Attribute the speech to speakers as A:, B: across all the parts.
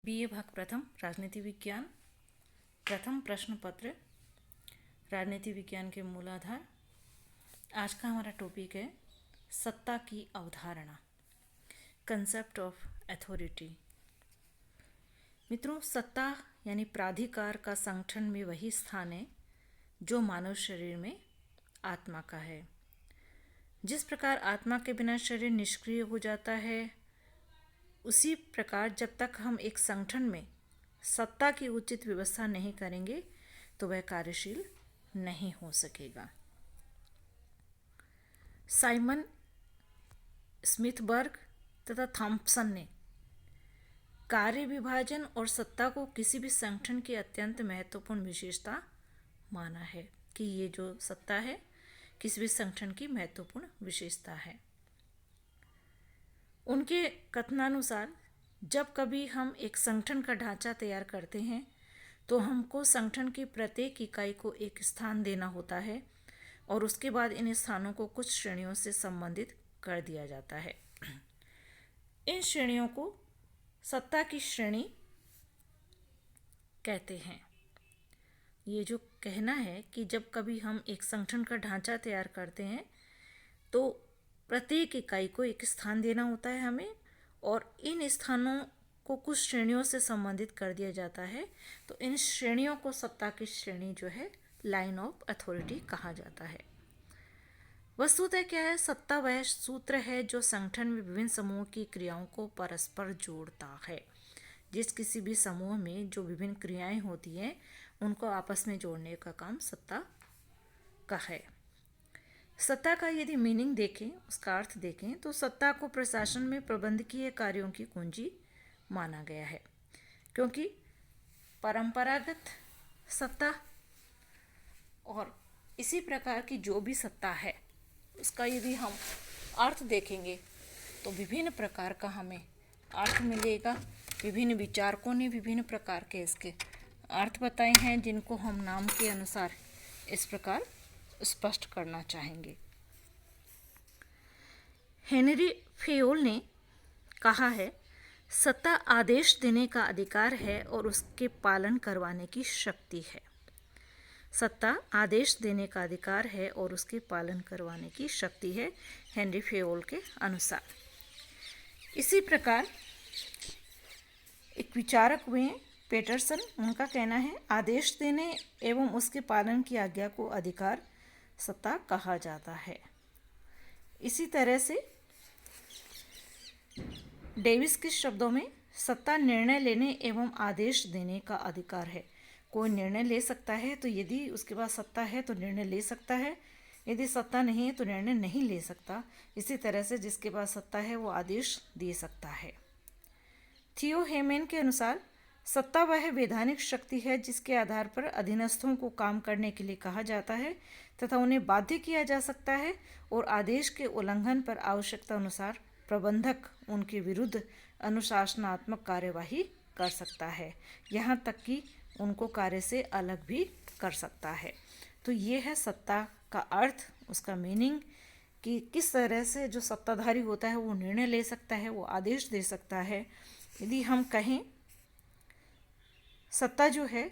A: BA भाग प्रथम राजनीति विज्ञान प्रथम प्रश्न पत्र राजनीति विज्ञान के मूलाधार। आज का हमारा टॉपिक है सत्ता की अवधारणा, कंसेप्ट ऑफ अथॉरिटी। मित्रों, सत्ता यानी प्राधिकार का संगठन में वही स्थान है जो मानव शरीर में आत्मा का है। जिस प्रकार आत्मा के बिना शरीर निष्क्रिय हो जाता है, उसी प्रकार जब तक हम एक संगठन में सत्ता की उचित व्यवस्था नहीं करेंगे तो वह कार्यशील नहीं हो सकेगा। साइमन स्मिथबर्ग तथा थॉम्पसन ने कार्य विभाजन और सत्ता को किसी भी संगठन की अत्यंत महत्वपूर्ण विशेषता माना है कि ये जो सत्ता है किसी भी संगठन की महत्वपूर्ण विशेषता है। उनके कथनानुसार जब कभी हम एक संगठन का ढांचा तैयार करते हैं तो हमको संगठन की प्रत्येक इकाई को एक स्थान देना होता है और उसके बाद इन स्थानों को कुछ श्रेणियों से संबंधित कर दिया जाता है। इन श्रेणियों को सत्ता की श्रेणी कहते हैं। ये जो कहना है कि जब कभी हम एक संगठन का ढांचा तैयार करते हैं तो प्रत्येक इकाई को एक स्थान देना होता है हमें, और इन स्थानों को कुछ श्रेणियों से संबंधित कर दिया जाता है। तो इन श्रेणियों को सत्ता की श्रेणी जो है लाइन ऑफ अथॉरिटी कहा जाता है। वस्तुतः क्या है, सत्ता वह सूत्र है जो संगठन में विभिन्न समूहों की क्रियाओं को परस्पर जोड़ता है। जिस किसी भी समूह में जो विभिन्न क्रियाएं होती हैं उनको आपस में जोड़ने का काम सत्ता का है। सत्ता का यदि मीनिंग देखें, उसका अर्थ देखें, तो सत्ता को प्रशासन में प्रबंधकीय कार्यों की कुंजी माना गया है, क्योंकि परंपरागत सत्ता और इसी प्रकार की जो भी सत्ता है उसका यदि हम अर्थ देखेंगे तो विभिन्न प्रकार का हमें अर्थ मिलेगा। विभिन्न विचारकों ने विभिन्न प्रकार के इसके अर्थ बताए हैं जिनको हम नाम के अनुसार इस प्रकार स्पष्ट करना चाहेंगे। हेनरी फेयोल ने कहा है, सत्ता आदेश देने का अधिकार है और उसके पालन करवाने की शक्ति है। सत्ता आदेश देने का अधिकार है और उसके पालन करवाने की शक्ति है, हेनरी फेयोल के अनुसार। इसी प्रकार एक विचारक हुए पेटरसन, उनका कहना है, आदेश देने एवं उसके पालन की आज्ञा को अधिकार सत्ता कहा जाता है। इसी तरह से डेविस के शब्दों में सत्ता निर्णय लेने एवं आदेश देने का अधिकार है। कोई निर्णय ले सकता है तो यदि उसके पास सत्ता है तो निर्णय ले सकता है, यदि सत्ता नहीं है तो निर्णय नहीं ले सकता। इसी तरह से जिसके पास सत्ता है वो आदेश दे सकता है। थियो हेमन के अनुसार सत्ता वह वैधानिक शक्ति है जिसके आधार पर अधीनस्थों को काम करने के लिए कहा जाता है तथा उन्हें बाध्य किया जा सकता है, और आदेश के उल्लंघन पर आवश्यकता अनुसार प्रबंधक उनके विरुद्ध अनुशासनात्मक कार्यवाही कर सकता है, यहाँ तक कि उनको कार्य से अलग भी कर सकता है। तो ये है सत्ता का अर्थ, उसका मीनिंग कि किस तरह से जो सत्ताधारी होता है वो निर्णय ले सकता है, वो आदेश दे सकता है। यदि हम कहें सत्ता जो है,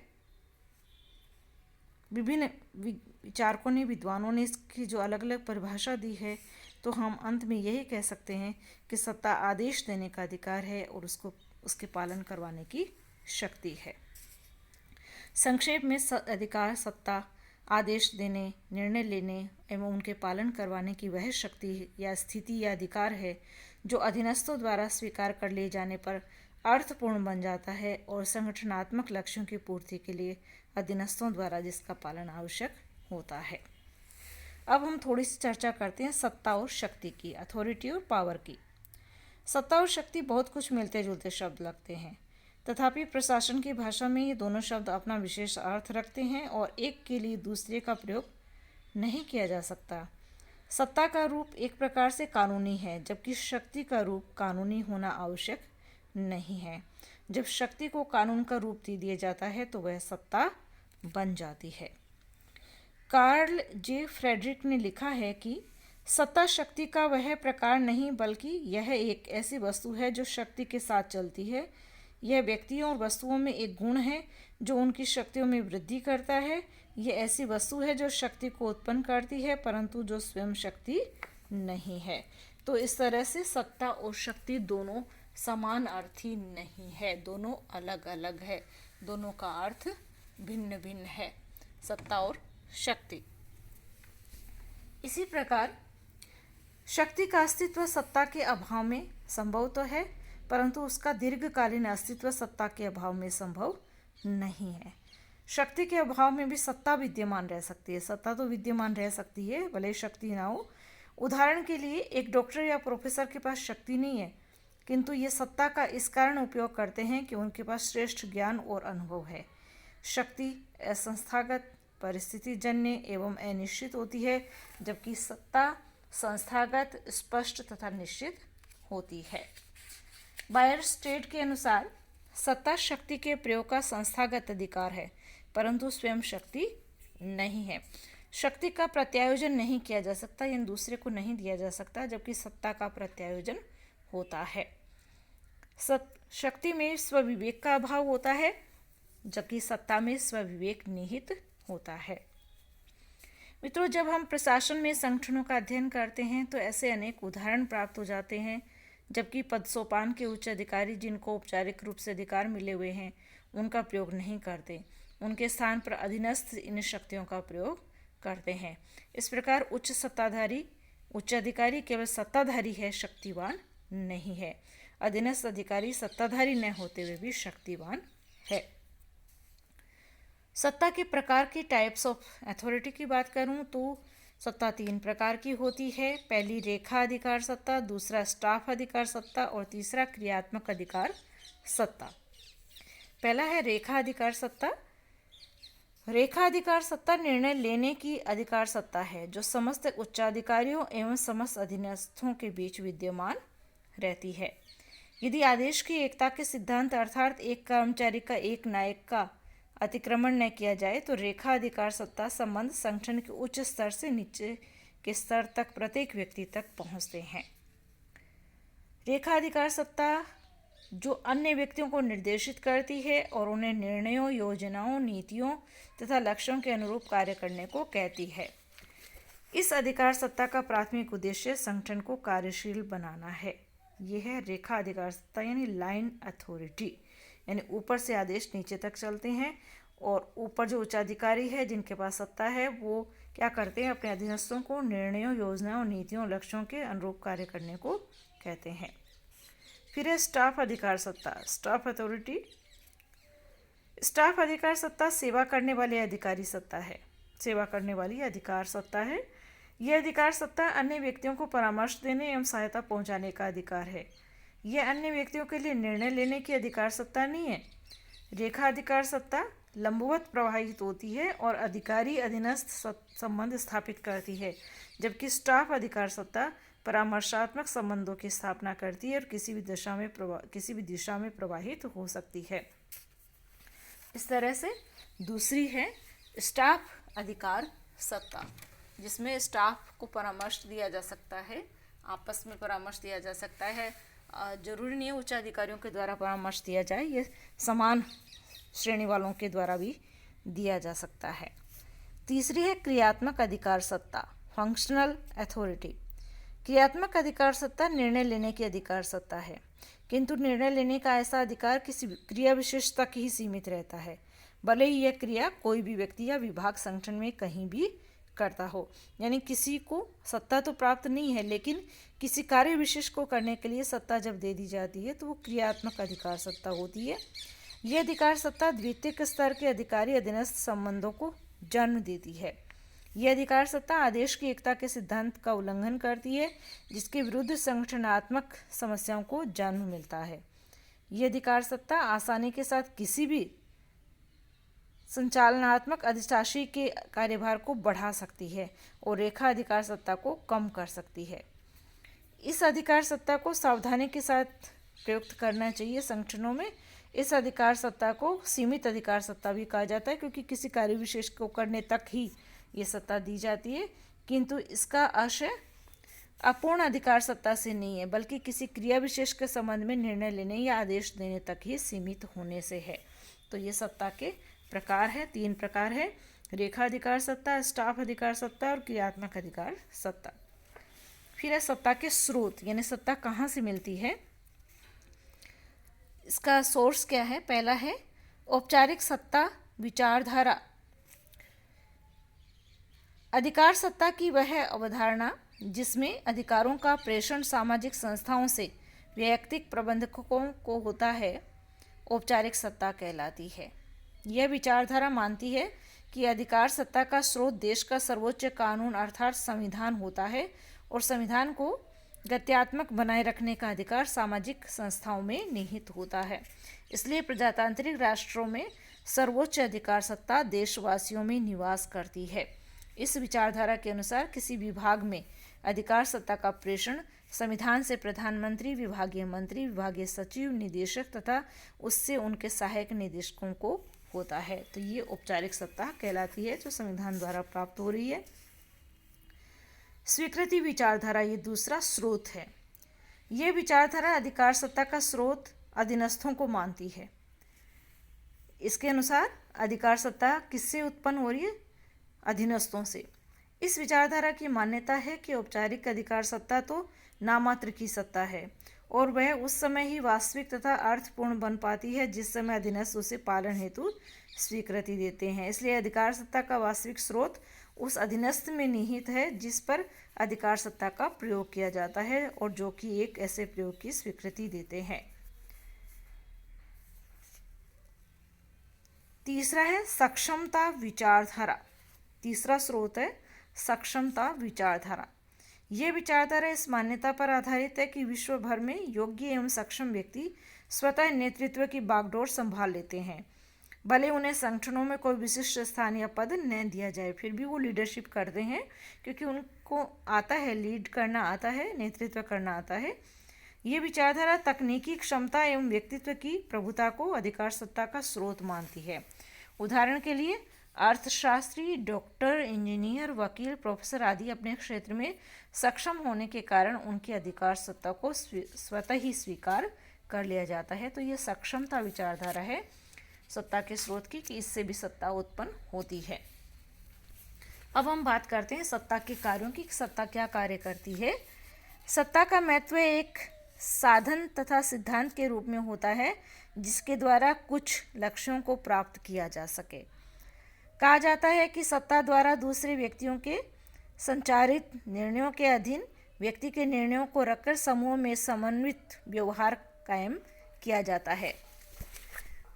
A: विभिन्न विचारकों ने, विद्वानों ने इसकी जो अलग अलग परिभाषा दी है, तो हम अंत में यही कह सकते हैं कि सत्ता आदेश देने का अधिकार है और उसको उसके पालन करवाने की शक्ति है। संक्षेप में अधिकार सत्ता आदेश देने, निर्णय लेने एवं उनके पालन करवाने की वह शक्ति या स्थिति या अधिकार है जो अधीनस्थों द्वारा स्वीकार कर लिए जाने पर अर्थपूर्ण बन जाता है और संगठनात्मक लक्ष्यों की पूर्ति के लिए अधीनस्थों द्वारा जिसका पालन आवश्यक होता है। अब हम थोड़ी सी चर्चा करते हैं सत्ता और शक्ति की, अथॉरिटी और पावर की। सत्ता और शक्ति बहुत कुछ मिलते जुलते शब्द लगते हैं, तथापि प्रशासन की भाषा में ये दोनों शब्द अपना विशेष अर्थ रखते हैं और एक के लिए दूसरे का प्रयोग नहीं किया जा सकता। सत्ता का रूप एक प्रकार से कानूनी है, जबकि शक्ति का रूप कानूनी होना आवश्यक नहीं है। जब शक्ति को कानून का रूप दे दिया जाता है तो वह सत्ता बन जाती है। कार्ल जे फ्रेडरिक ने लिखा है कि सत्ता शक्ति का वह प्रकार नहीं बल्कि यह एक ऐसी वस्तु है जो शक्ति के साथ चलती है यह व्यक्तियों और वस्तुओं में एक गुण है जो उनकी शक्तियों में वृद्धि करता है। यह ऐसी वस्तु है जो शक्ति को उत्पन्न करती है परंतु जो स्वयं शक्ति नहीं है। तो इस तरह से सत्ता और शक्ति दोनों समान अर्थी नहीं है, दोनों अलग अलग है, दोनों का अर्थ भिन्न भिन्न है, सत्ता और शक्ति। इसी प्रकार शक्ति का अस्तित्व सत्ता के अभाव में संभव तो है परंतु उसका दीर्घकालीन अस्तित्व सत्ता के अभाव में संभव नहीं है। शक्ति के अभाव में भी सत्ता विद्यमान रह सकती है, सत्ता तो विद्यमान रह सकती है भले शक्ति ना हो। उदाहरण के लिए एक डॉक्टर या प्रोफेसर के पास शक्ति नहीं है किंतु ये सत्ता का इस कारण उपयोग करते हैं कि उनके पास श्रेष्ठ ज्ञान और अनुभव है। शक्ति असंस्थागत, परिस्थितिजन्य एवं अनिश्चित होती है जबकि सत्ता संस्थागत, स्पष्ट तथा निश्चित होती है। बायरस्टेड के अनुसार सत्ता शक्ति के प्रयोग का संस्थागत अधिकार है परंतु स्वयं शक्ति नहीं है। शक्ति का प्रत्यायोजन नहीं किया जा सकता, यानी दूसरे को नहीं दिया जा सकता, जबकि सत्ता का प्रत्यायोजन होता है। शक्ति में स्वविवेक का अभाव होता है जबकि सत्ता में स्वविवेक निहित होता है। मित्रों, जब हम प्रशासन में संगठनों का अध्ययन करते हैं तो ऐसे अनेक उदाहरण प्राप्त हो जाते हैं जबकि पद सोपान के उच्च अधिकारी जिनको औपचारिक रूप से अधिकार मिले हुए हैं उनका प्रयोग नहीं करते, उनके स्थान पर अधीनस्थ इन शक्तियों का प्रयोग करते हैं। इस प्रकार उच्च सत्ताधारी, उच्च अधिकारी केवल सत्ताधारी है, शक्तिवान नहीं है। अधीनस्थ अधिकारी सत्ताधारी न होते हुए भी शक्तिवान है। सत्ता के प्रकार के टाइप्स ऑफ अथॉरिटी की बात करूं तो सत्ता 3 प्रकार की होती है। पहली रेखा अधिकार सत्ता, दूसरा स्टाफ अधिकार सत्ता और तीसरा क्रियात्मक अधिकार सत्ता। पहला है रेखा अधिकार सत्ता। रेखा अधिकार सत्ता निर्णय लेने की अधिकार सत्ता है जो समस्त उच्चाधिकारियों एवं समस्त अधीनस्थों के बीच विद्यमान रहती है। यदि आदेश की एकता के सिद्धांत अर्थात एक कर्मचारी का एक नायक का अतिक्रमण न किया जाए तो रेखा अधिकार सत्ता संबंध संगठन के उच्च स्तर से नीचे के स्तर तक प्रत्येक व्यक्ति तक पहुंचते हैं। रेखा अधिकार सत्ता जो अन्य व्यक्तियों को निर्देशित करती है और उन्हें निर्णयों, योजनाओं, नीतियों तथा लक्ष्यों के अनुरूप कार्य करने को कहती है। इस अधिकार सत्ता का प्राथमिक उद्देश्य संगठन को कार्यशील बनाना है। यह है रेखा अधिकार सत्ता यानी लाइन अथॉरिटी, यानी ऊपर से आदेश नीचे तक चलते हैं और ऊपर जो उच्चाधिकारी है जिनके पास सत्ता है वो क्या करते हैं, अपने अधीनस्थों को निर्णयों, योजनाओं, नीतियों, लक्ष्यों के अनुरूप कार्य करने को कहते हैं। फिर है स्टाफ अधिकार सत्ता, स्टाफ अथॉरिटी। स्टाफ अधिकार सत्ता सेवा करने वाले अधिकारी सत्ता है, सेवा करने वाली अधिकार सत्ता है। यह अधिकार सत्ता अन्य व्यक्तियों को परामर्श देने एवं सहायता पहुंचाने का अधिकार है। यह अन्य व्यक्तियों के लिए निर्णय लेने की अधिकार सत्ता नहीं है। रेखा अधिकार सत्ता लंबवत प्रवाहित होती है और अधिकारी अधीनस्थ संबंध स्थापित करती है, जबकि स्टाफ अधिकार सत्ता परामर्शात्मक संबंधों की स्थापना करती है और किसी भी दिशा में प्रवाहित हो सकती है। इस तरह से दूसरी है स्टाफ अधिकार सत्ता, जिसमें स्टाफ को परामर्श दिया जा सकता है, आपस में परामर्श दिया जा सकता है। जरूरी नहीं है उच्च अधिकारियों के द्वारा परामर्श दिया जाए, ये समान श्रेणी वालों के द्वारा भी दिया जा सकता है। तीसरी है क्रियात्मक अधिकार सत्ता, फंक्शनल अथॉरिटी। क्रियात्मक अधिकार सत्ता निर्णय लेने की अधिकार सत्ता है, किंतु निर्णय लेने का ऐसा अधिकार किसी क्रिया विशेष तक ही सीमित रहता है, भले ही यह क्रिया कोई भी व्यक्ति या विभाग संगठन में कहीं भी करता हो। यानी किसी को सत्ता तो प्राप्त नहीं है, लेकिन किसी कार्य विशेष को करने के लिए सत्ता जब दे दी जाती है तो वो क्रियात्मक अधिकार सत्ता होती है। यह अधिकार सत्ता द्वितीयक स्तर के अधिकारी अधीनस्थ संबंधों को जन्म देती है। यह अधिकार सत्ता आदेश की एकता के सिद्धांत का उल्लंघन करती है, जिसके विरुद्ध संगठनात्मक समस्याओं को जन्म मिलता है। यह अधिकार सत्ता आसानी के साथ किसी भी संचालनात्मक अधिशासी के कार्यभार को बढ़ा सकती है और रेखा अधिकार सत्ता को कम कर सकती है। इस अधिकार सत्ता को सावधानी के साथ प्रयुक्त करना चाहिए संगठनों में। इस अधिकार सत्ता को सीमित अधिकार सत्ता भी कहा जाता है, क्योंकि किसी कार्य विशेष को करने तक ही ये सत्ता दी जाती है, किंतु इसका आशय अपूर्ण अधिकार सत्ता से नहीं है, बल्कि किसी क्रिया विशेष के संबंध में निर्णय लेने या आदेश देने तक ही सीमित होने से है। तो ये सत्ता के प्रकार है, 3 प्रकार है: रेखा अधिकार सत्ता, स्टाफ अधिकार सत्ता और क्रियात्मक अधिकार सत्ता। फिर है सत्ता के स्रोत, यानी सत्ता कहाँ से मिलती है, इसका सोर्स क्या है। पहला है औपचारिक सत्ता विचारधारा। अधिकार सत्ता की वह अवधारणा जिसमें अधिकारों का प्रेषण सामाजिक संस्थाओं से वैयक्तिक प्रबंधकों को होता है, औपचारिक सत्ता कहलाती है। यह विचारधारा मानती है कि अधिकार सत्ता का स्रोत देश का सर्वोच्च कानून अर्थात संविधान होता है और संविधान को गत्यात्मक बनाए रखने का अधिकार सामाजिक संस्थाओं में निहित होता है। इसलिए प्रजातांत्रिक राष्ट्रों में सर्वोच्च अधिकार सत्ता देशवासियों में निवास करती है। इस विचारधारा के अनुसार किसी विभाग में अधिकार सत्ता का प्रेषण संविधान से प्रधानमंत्री, विभागीय मंत्री, विभागीय सचिव, निदेशक तथा उससे उनके सहायक निदेशकों को होता है। तो ये औपचारिक सत्ता कहलाती है जो संविधान द्वारा प्राप्त हो रही है। स्वीकृति विचारधारा ये दूसरा स्रोत है। ये विचारधारा अधिकार सत्ता का स्रोत अधीनस्थों को मानती है। इसके अनुसार अधिकार सत्ता किससे उत्पन्न हो रही है? अधीनस्थों से। इस विचारधारा की मान्यता है कि औपचारिक अधिकार सत्ता तो नामात्र की सत्ता है और वह उस समय ही वास्तविक तथा अर्थपूर्ण बन पाती है जिस समय अधीनस्थ उसे पालन हेतु स्वीकृति देते हैं। इसलिए अधिकार सत्ता का वास्तविक स्रोत उस अधीनस्थ में निहित है जिस पर अधिकार सत्ता का प्रयोग किया जाता है और जो कि एक ऐसे प्रयोग की स्वीकृति देते हैं। तीसरा है सक्षमता विचारधारा। तीसरा स्रोत है सक्षमता विचारधारा। यह विचारधारा इस मान्यता पर आधारित है कि विश्व भर में योग्य एवं सक्षम व्यक्ति स्वतः नेतृत्व की बागडोर संभाल लेते हैं, भले उन्हें संगठनों में कोई विशिष्ट स्थान या पद न दिया जाए, फिर भी वो लीडरशिप करते हैं क्योंकि उनको आता है, लीड करना आता है, नेतृत्व करना आता है। ये विचारधारा तकनीकी क्षमता एवं व्यक्तित्व की प्रभुता को अधिकार सत्ता का स्रोत मानती है। उदाहरण के लिए अर्थशास्त्री, डॉक्टर, इंजीनियर, वकील, प्रोफेसर आदि अपने क्षेत्र में सक्षम होने के कारण उनकी अधिकार सत्ता को स्वतः ही स्वीकार कर लिया जाता है। तो ये सक्षमता विचारधारा है सत्ता के स्रोत की, कि इससे भी सत्ता उत्पन्न होती है। अब हम बात करते हैं सत्ता के कार्यों की। सत्ता क्या कार्य करती है। सत्ता का महत्व एक साधन तथा सिद्धांत के रूप में होता है जिसके द्वारा कुछ लक्ष्यों को प्राप्त किया जा सके। कहा जाता है कि सत्ता द्वारा दूसरे व्यक्तियों के संचारित निर्णयों के अधीन व्यक्ति के निर्णयों को रखकर समूह में समन्वित व्यवहार कायम किया जाता है।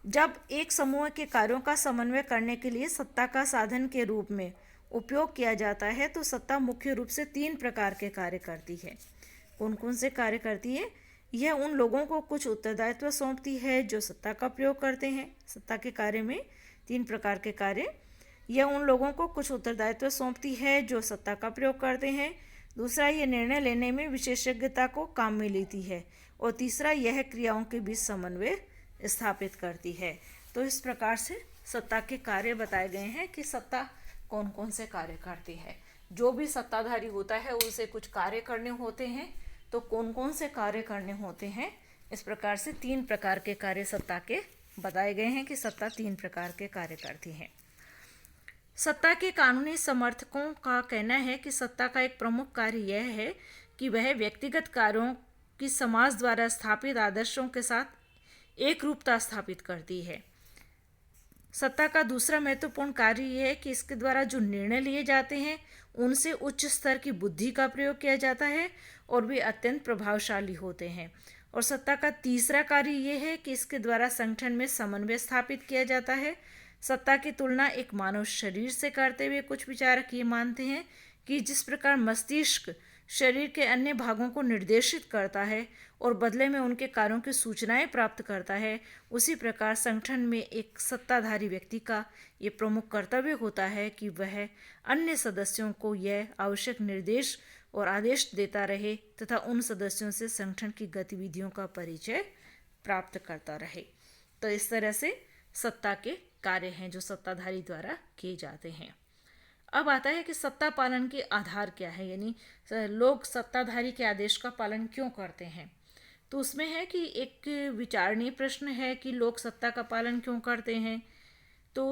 A: जब एक समूह के कार्यों का समन्वय करने के लिए सत्ता का साधन के रूप में उपयोग किया जाता है तो सत्ता मुख्य रूप से 3 प्रकार के कार्य करती है। कौन कौन से कार्य करती है? यह उन लोगों को कुछ उत्तरदायित्व सौंपती है जो सत्ता का प्रयोग करते हैं। सत्ता के कार्य में 3 प्रकार के कार्य। यह उन लोगों को कुछ उत्तरदायित्व सौंपती है जो सत्ता का प्रयोग करते हैं। दूसरा, यह निर्णय लेने में विशेषज्ञता को काम में लेती है। और तीसरा, यह क्रियाओं के बीच समन्वय स्थापित करती है। तो इस प्रकार से सत्ता के कार्य बताए गए हैं कि सत्ता कौन कौन से कार्य करती है। जो भी सत्ताधारी होता है उसे कुछ कार्य करने होते हैं, तो कौन कौन से कार्य करने होते हैं, इस प्रकार से 3 प्रकार के कार्य सत्ता के बताए गए हैं कि सत्ता 3 प्रकार के कार्य करती है। सत्ता के कानूनी समर्थकों का कहना है कि सत्ता का एक प्रमुख कार्य यह है कि वह व्यक्तिगत कार्यों की समाज द्वारा स्थापित आदर्शों के साथ एक रूपता स्थापित करती है। सत्ता का दूसरा महत्वपूर्ण कार्य यह है कि इसके द्वारा जो निर्णय लिए जाते हैं उनसे उच्च स्तर की बुद्धि का प्रयोग किया जाता है और वे अत्यंत प्रभावशाली होते हैं। और सत्ता का तीसरा कार्य यह है कि इसके द्वारा संगठन में समन्वय स्थापित किया जाता है। सत्ता की तुलना एक मानव शरीर से करते हुए कुछ विचारक ये मानते हैं कि जिस प्रकार मस्तिष्क शरीर के अन्य भागों को निर्देशित करता है और बदले में उनके कार्यों की सूचनाएं प्राप्त करता है, उसी प्रकार संगठन में एक सत्ताधारी व्यक्ति का ये प्रमुख कर्तव्य होता है कि वह अन्य सदस्यों को यह आवश्यक निर्देश और आदेश देता रहे तथा उन सदस्यों से संगठन की गतिविधियों का परिचय प्राप्त करता रहे। तो इस तरह से सत्ता के कार्य हैं जो सत्ताधारी द्वारा किए जाते हैं। अब आता है कि सत्ता पालन के आधार क्या है, यानी लोग सत्ताधारी के आदेश का पालन क्यों करते हैं। तो उसमें है कि एक विचारणीय प्रश्न है कि लोग सत्ता का पालन क्यों करते हैं। तो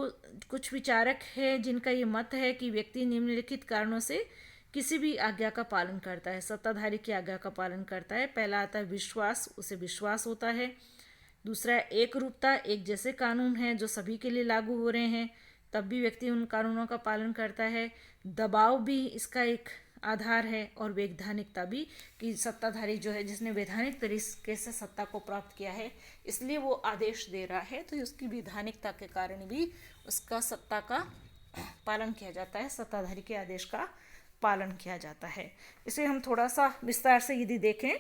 A: कुछ विचारक हैं जिनका ये मत है कि व्यक्ति निम्नलिखित कारणों से किसी भी आज्ञा का पालन करता है, सत्ताधारी की आज्ञा का पालन करता है। पहला आता है विश्वास, उसे विश्वास होता है। दूसरा है एक रूपता, एक जैसे कानून हैं जो सभी के लिए लागू हो रहे हैं, तब भी व्यक्ति उन कानूनों का पालन करता है। दबाव भी इसका एक आधार है। और वैधानिकता भी, कि सत्ताधारी जो है जिसने वैधानिक तरीके से सत्ता को प्राप्त किया है इसलिए वो आदेश दे रहा है, तो उसकी वैधानिकता के कारण भी उसका सत्ता का पालन किया जाता है, सत्ताधारी के आदेश का पालन किया जाता है। इसे हम थोड़ा सा विस्तार से यदि देखें,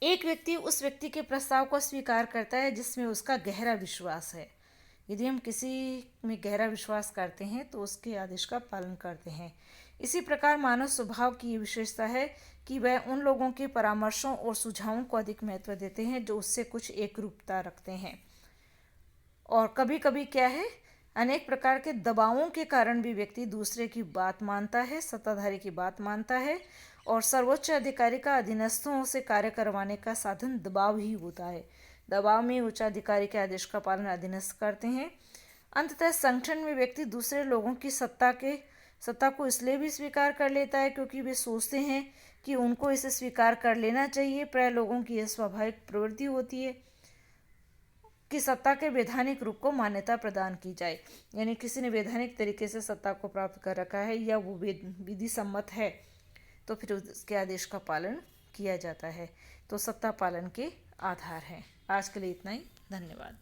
A: एक व्यक्ति उस व्यक्ति के प्रस्ताव को स्वीकार करता है जिसमें उसका गहरा विश्वास है। यदि हम किसी में गहरा विश्वास करते हैं तो उसके आदेश का पालन करते हैं। इसी प्रकार मानव स्वभाव की ये विशेषता है कि वह उन लोगों के परामर्शों और सुझावों को अधिक महत्व देते हैं जो उससे कुछ एक रूपता रखते हैं। और कभी कभी क्या है, अनेक प्रकार के दबावों के कारण भी व्यक्ति दूसरे की बात मानता है, सत्ताधारी की बात मानता है। और सर्वोच्च अधिकारी का अधीनस्थों से कार्य करवाने का साधन दबाव ही होता है। दबाव में उच्च अधिकारी के आदेश का पालन अधीनस्थ करते हैं। अंततः संगठन में व्यक्ति दूसरे लोगों की सत्ता को इसलिए भी स्वीकार कर लेता है क्योंकि वे सोचते हैं कि उनको इसे स्वीकार कर लेना चाहिए। प्राय लोगों की यह स्वाभाविक प्रवृत्ति होती है कि सत्ता के वैधानिक रूप को मान्यता प्रदान की जाए, यानी किसी ने वैधानिक तरीके से सत्ता को प्राप्त कर रखा है या वो विधि सम्मत है तो फिर उसके आदेश का पालन किया जाता है। तो सत्ता पालन के आधार हैं। आज के लिए इतना ही, धन्यवाद।